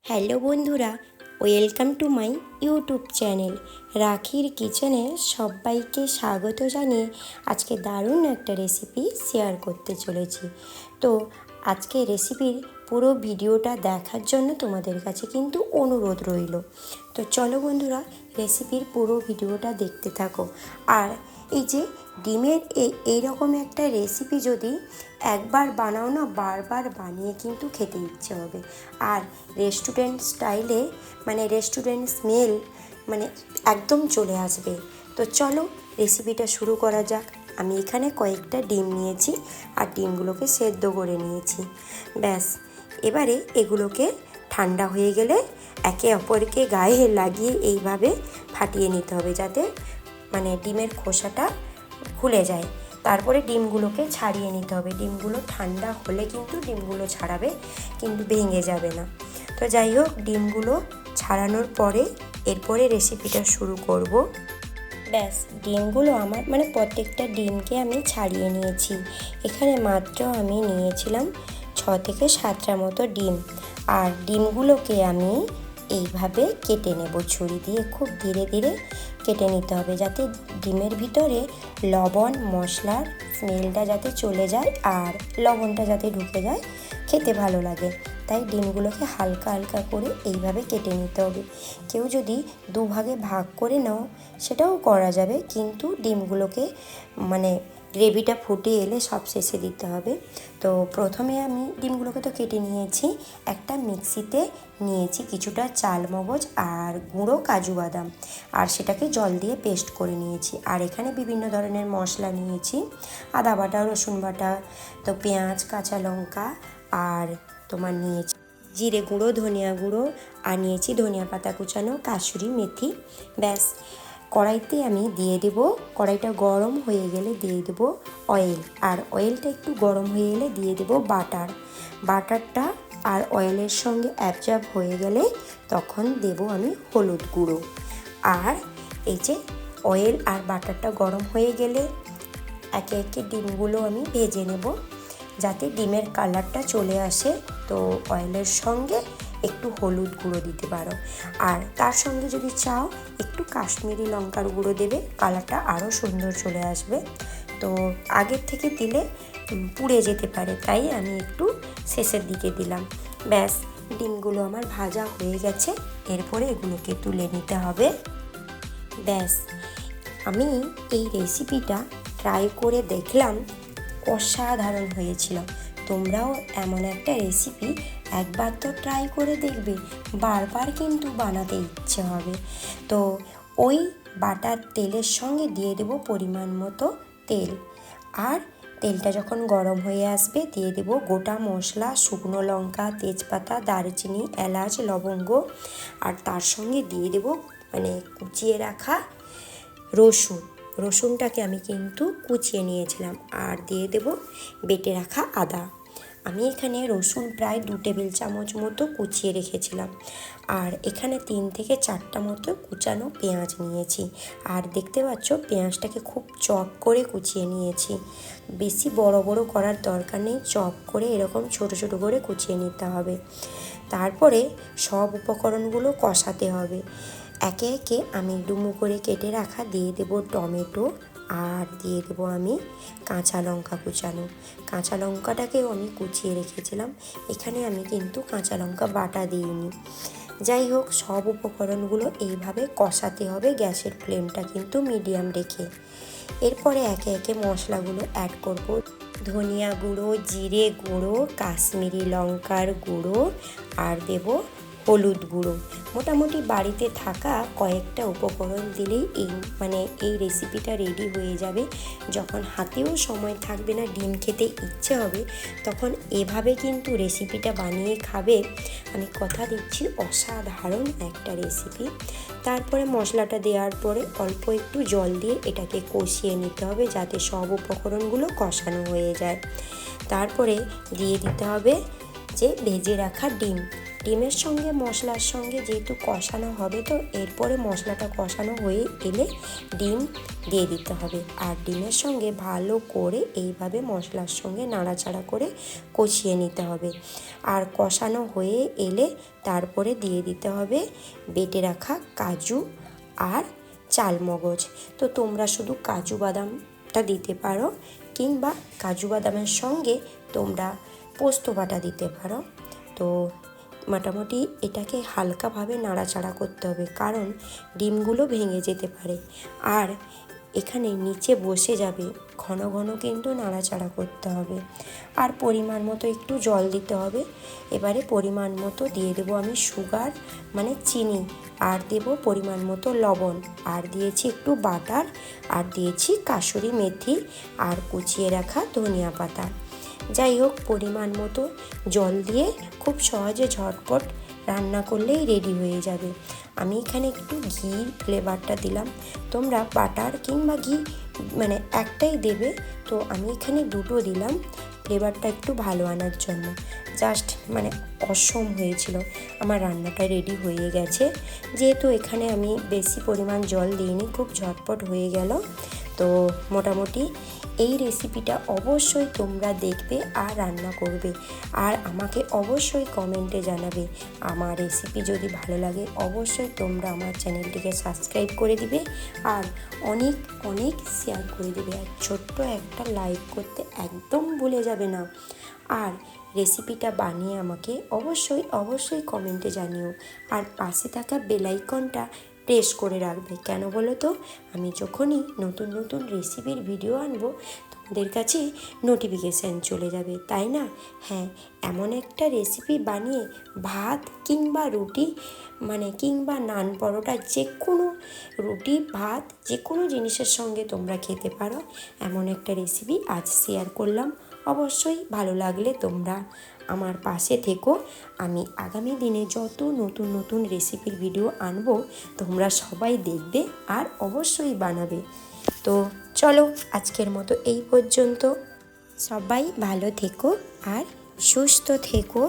Hello বন্ধুরা, welcome to my YouTube channel রাখির কিচেনে সবাইকে স্বাগত জানিয়ে আজকে দারুণ একটা রেসিপি শেয়ার করতে চলেছি। তো আজকে রেসিপির পুরো ভিডিওটা দেখার জন্য তোমাদের কাছে কিন্তু অনুরোধ রইল। তো চলো বন্ধুরা, রেসিপির পুরো ভিডিওটা দেখতে থাকো। আর এই যে ডিমের এইরকম একটা রেসিপি যদি একবার বানাও না, বারবার বানিয়ে কিন্তু খেতে ইচ্ছে হবে। আর রেস্টুরেন্ট স্টাইলে রেস্টুরেন্ট স্মেল একদম চলে আসবে। তো চলো রেসিপিটা শুরু করা যাক। আমি এখানে কয়েকটা ডিম নিয়েছি আর ডিমগুলোকে সেদ্ধ করে নিয়েছি। ব্যাস, এবারে এগুলোকে ঠান্ডা হয়ে গেলে একে অপরকে গায়ে লাগিয়ে এইভাবে ফাটিয়ে নিতে হবে, যাতে ডিমের খোসাটা খুলে যায়। তারপরে ডিমগুলোকে ছাড়িয়ে নিতে হবে। ডিমগুলো ঠান্ডা হলে কিন্তু ডিমগুলো ছাড়াবে, কিন্তু ভেঙে যাবে না। তো যাই হোক, ডিমগুলো ছাড়ানোর পরে এরপরে রেসিপিটা শুরু করব। ব্যাস, ডিমগুলো আমার প্রত্যেকটা ডিমকে আমি ছাড়িয়ে নিয়েছি। এখানে মাত্র আমি নিয়েছিলাম 6 থেকে 7টা মতো ডিম। আর ডিমগুলোকে আমি এইভাবে কেটে নেব ছুরি দিয়ে। খুব ধীরে ধীরে কেটে নিতে হবে, যাতে ডিমের ভিতরে লবণ মশলার স্মেলটা যাতে চলে যায় আর লবণটা যাতে ঢুকে যায়, খেতে ভালো লাগে। তাই ডিমগুলোকে হালকা হালকা করে এইভাবে কেটে নিতে হবে। কেউ যদি দুভাগে ভাগ করে নাও সেটাও করা যাবে, কিন্তু ডিমগুলোকে গ্রেভিটা ফুটে এলে সব শেষে দিতে হবে। তো প্রথমে আমি ডিমগুলোকে তো কেটে নিয়েছি। একটা মিক্সিতে নিয়েছি কিছুটা চাল মগজ আর গুঁড়ো কাজু বাদাম, আর সেটাকে জল দিয়ে পেস্ট করে নিয়েছি। আর এখানে বিভিন্ন ধরনের মশলা নিয়েছি, আদা বাটা, রসুন বাটা, তো পেঁয়াজ, কাঁচা লঙ্কা, আর নিয়েছি জিরে গুঁড়ো, ধনিয়া গুঁড়ো, আর নিয়েছি ধনিয়া পাতা কুচানো, কাসুরি মেথি। ব্যাস, কড়াইতে আমি দিয়ে দেব। কড়াইটা গরম হয়ে গেলে দিয়ে দেব অয়েল, আর অয়েলটা একটু গরম হয়ে গেলে দিয়ে দেব বাটারটা। আর অয়েলের সঙ্গে অ্যাবজর্ব হয়ে গেলে তখন দেব আমি হলুদ গুঁড়ো। আর এই যে অয়েল আর বাটারটা গরম হয়ে গেলে একে একে ডিমগুলো আমি ভেজে নেব, যাতে ডিমের কালারটা চলে আসে। তো অয়েলের সঙ্গে একটু হলুদ গুঁড়ো দিতে পারো, আর তার সঙ্গে যদি চাও একটু কাশ্মীরি লঙ্কার গুঁড়ো দেবে, কালারটা আরও সুন্দর চলে আসবে। তো আগের থেকে দিলে পুড়ে যেতে পারে, তাই আমি একটু শেষের দিকে দিলাম। ব্যাস, ডিমগুলো আমার ভাজা হয়ে গেছে। এরপরে এগুলোকে তুলে নিতে হবে। ব্যাস, আমি এই রেসিপিটা ট্রাই করে দেখলাম, অসাধারণ হয়েছিল। তোমরাও এমন একটা রেসিপি একবার তো ট্রাই করে দেখবে, বারবার কিন্তু বানাতে ইচ্ছে হবে। তো ওই বাটার তেলের সঙ্গে দিয়ে দেব পরিমাণ মতো তেল। আর তেলটা যখন গরম হয়ে আসবে দিয়ে দেব গোটা মশলা, শুকনো লঙ্কা, তেজপাতা, দারচিনি, এলাচ, লবঙ্গ, আর তার সঙ্গে দিয়ে দেব কুচিয়ে রাখা রসুনটাকে আমি কিন্তু কুচিয়ে নিয়েছিলাম। আর দিয়ে দেব বেটে রাখা আদা। আমি এখানে রসুন প্রায় 2 টেবিল চামচ মতো কুচিয়ে রেখেছিলাম। আর এখানে 3 থেকে 4টা মতো কুচানো পেঁয়াজ নিয়েছি। আর দেখতে পাচ্ছ পেঁয়াজটাকে খুব চপ করে কুচিয়ে নিয়েছি। বেশি বড় বড় করার দরকার নেই, চপ করে এরকম ছোট ছোট করে কুচিয়ে নিতে হবে। তারপরে সব উপকরণগুলো কষাতে হবে। একে একে আমি ডুমো করে কেটে রাখা দিয়ে দেব টমেটো, আর দিয়ে দেবো আমি কাঁচা লঙ্কা কুচানো। কাঁচা লঙ্কাটাকেও আমি কুচিয়ে রেখেছিলাম। এখানে আমি কিন্তু কাঁচা লঙ্কা বাটা দিইনি। যাই হোক, সব উপকরণগুলো এইভাবে কষাতে হবে, গ্যাসের ফ্লেমটা কিন্তু মিডিয়াম রেখে। এরপরে একে একে মশলাগুলো অ্যাড করব। ধনিয়া গুঁড়ো, জিরে গুঁড়ো, কাশ্মীরি লঙ্কার গুঁড়ো, আর দেব হলুদ গুঁড়ো। মোটামুটি বাড়িতে থাকা কয়েকটা উপকরণ দিলেই এই রেসিপিটা রেডি হয়ে যাবে। যখন হাতেও সময় থাকবে না, ডিম খেতে ইচ্ছে হবে, তখন এভাবে কিন্তু রেসিপিটা বানিয়ে খাবে। আমি কথা দিচ্ছি, অসাধারণ একটা রেসিপি। তারপরে মশলাটা দেওয়ার পরে অল্প একটু জল দিয়ে এটাকে কষিয়ে নিতে হবে, যাতে সব উপকরণগুলো কষানো হয়ে যায়। তারপরে দিয়ে দিতে হবে যে ভেজে রাখা ডিম। ডিমের সঙ্গে মশলার সঙ্গে যেহেতু কষানো হবে, তো এরপরে মশলাটা কষানো হয়ে এলে ডিম দিয়ে দিতে হবে। আর ডিমের সঙ্গে ভালো করে এইভাবে মশলার সঙ্গে নাড়াচাড়া করে কষিয়ে নিতে হবে। আর কষানো হয়ে এলে তারপরে দিয়ে দিতে হবে বেটে রাখা কাজু আর চালমগজ। তো তোমরা শুধু কাজু বাদামটা দিতে পারো, কিংবা কাজু বাদামের সঙ্গে তোমরা পোস্ত বাটা দিতে পারো। তো মোটামুটি এটাকে হালকাভাবে নাড়াচাড়া করতে হবে, কারণ ডিমগুলো ভেঙে যেতে পারে। আর এখানে নিচে বসে যাবে, ঘন ঘন কিন্তু নাড়াচাড়া করতে হবে। আর পরিমাণ মতো একটু জল দিতে হবে। এবারে পরিমাণ মতো দিয়ে দেবো আমি সুগার, মানে চিনি, আর দেব পরিমাণ মতো লবণ, আর দিয়েছি একটু বাটার, আর দিয়েছি কাসুরি মেথি, আর কুচিয়ে রাখা ধনিয়া পাতা। যাই হোক, পরিমাণ মতো জল দিয়ে খুব সহজে ঝটপট রান্না করলেই রেডি হয়ে যাবে। আমি এখানে একটু ঘি ফ্লেভারটা দিলাম, তোমরা বাটার কিংবা ঘি মানে একটাই দেবে। তো আমি এখানে দুটো দিলাম ফ্লেভারটা একটু ভালো আনার জন্য। জাস্ট মানে অসম হয়েছিল, আমার রান্নাটা রেডি হয়ে গেছে। যেহেতু এখানে আমি বেশি পরিমাণ জল দিইনি, খুব ঝটপট হয়ে গেল। তো মোটামুটি এই রেসিপিটা অবশ্যই তোমরা দেখবে আর রান্না করবে, আর আমাকে অবশ্যই কমেন্টে জানাবে। আমার রেসিপি যদি ভালো লাগে অবশ্যই তোমরা আমার চ্যানেলটিকে সাবস্ক্রাইব করে দিবে, আর অনেক অনেক শেয়ার করে দিবে, আর ছোট্ট একটা লাইক করতে একদম ভুলে যাবে না। আর রেসিপিটা বানিয়ে আমাকে অবশ্যই অবশ্যই কমেন্টে জানিও, আর পাশে থাকা বেল আইকনটা প্রেস করে রাখবে। কেন বলো তো, আমি যখনই নতুন নতুন রেসিপির ভিডিও আনবো তোমাদের কাছে নোটিফিকেশান চলে যাবে, তাই না? হ্যাঁ, এমন একটা রেসিপি বানিয়ে ভাত কিংবা রুটি কিংবা নান পরোটা, যে কোনো রুটি ভাত যে কোনো জিনিসের সঙ্গে তোমরা খেতে পারো, এমন একটা রেসিপি আজ শেয়ার করলাম। অবশ্যই ভালো লাগলে তোমরা আমার পাশে থেকো। আমি আগামী দিনে যত নতুন নতুন রেসিপির ভিডিও আনবো তোমরা সবাই দেখবে আর অবশ্যই বানাবে। তো চলো, আজকের মতো এই পর্যন্ত। সবাই ভালো থেকো আর সুস্থ থেকো।